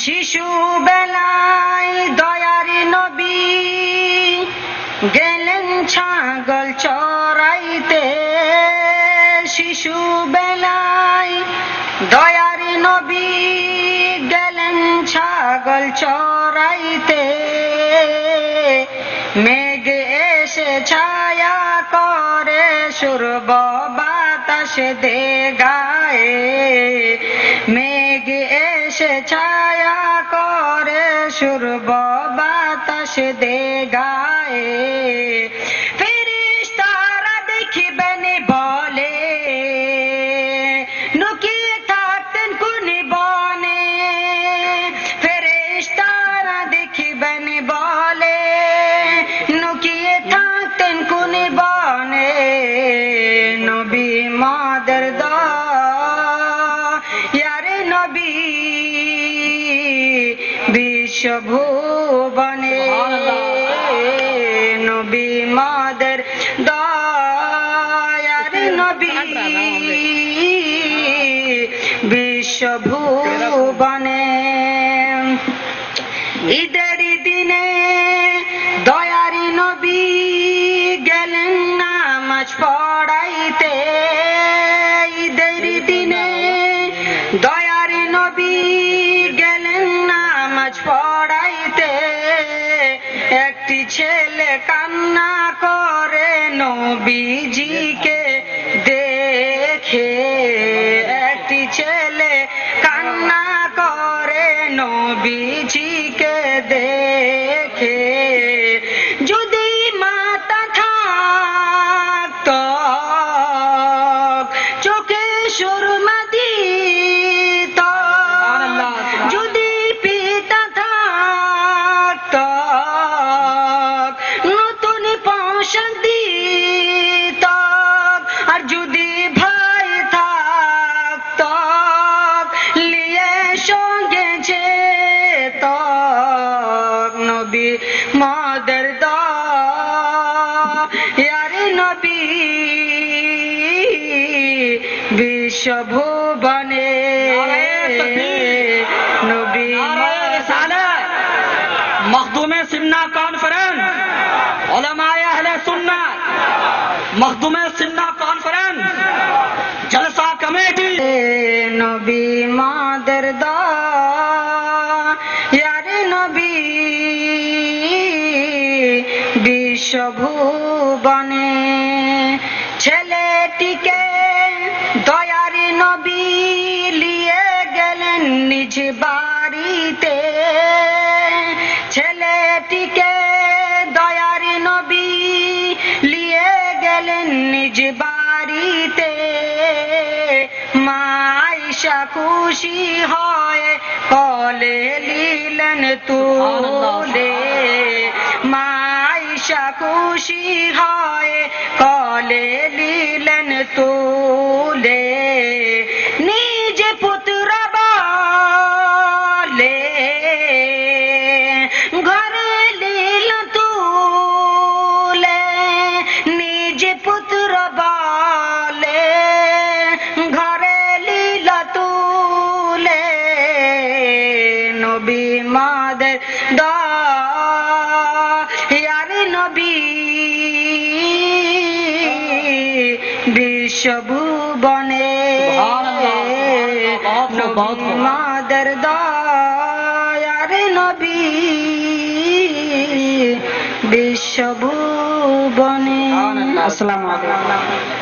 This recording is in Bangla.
শিশু বেলায় দয়ার নবী গেলেন ছাগল চরাইতে। শিশু বেলায় দয়ার নবী গেলেন ছাগল চরাইতে। মেঘ এসে ছায়া করে সুরব বাতাস দে গায়ে। মেঘ এসে ছায়া করে সুরব বাতাস দে গায়ে। ফেরেশতারা দেখিবেন বলে লুকিয়ে থাকতেন কোন বনে। ফেরেশতারা দেখিবেন বলে লুকিয়ে থাকতেন কোন বনে। নবী মাদের দয়ারে নবী বিশ্বভুবনে। নবী মাদের দয়ার নবী বিশ্বভুবনে। ঈদের দিনে দয়ার নবী গেলেন নামাজ পড়াইতে। ঈদের দিনে দয়ার নবী গেলেন নামাজ পড়াইতে। একটি ছেলে কান্না করে নবীজিকে দেখে। একটি ছেলে কান্না করে নবীজিকে দেখে। যদি মাতা থাকতো চোখে সুরমা দিত। যদি পিতা থাকতো নতুন পোশাক দিত। আর যদি ভাই থাকতো লিয়ে সঙ্গে যেত। নবী মাদের দয়ার নবী বিশ্বভুবনে। নবী मखदूम सिन्ना कॉन्फ्रेंस उलमाए अहले सुन्नत मखदूम सिन्ना कॉन्फ्रेंस जलसा कमेटी। নবী মাদের দয়ার নবী বিশ্বভুবনে। ছেলেটিকে দয়ার নবী লিয়ে গেলেন নিজ বাড়িতে। ছেলেটিকে দয়ার নবী লিয়ে গেলেন নিজ বাড়িতে। মা আয়েশা খুশি হয়ে কোলে নিলেন তুলে। মা আয়েশা খুশি হয়ে কোলে নিলেন তুলে। নিজে পুত্র বলে ঘরে লীল তুলে। নিজে পুত্র বলে ঘরে লীল তুলে। নবী মাদের দয়ার নবী বিশ্বভুবনে। নবী মাদের দয়ার নবী বিশ্বভুবনে। আসসালামু আলাইকুম।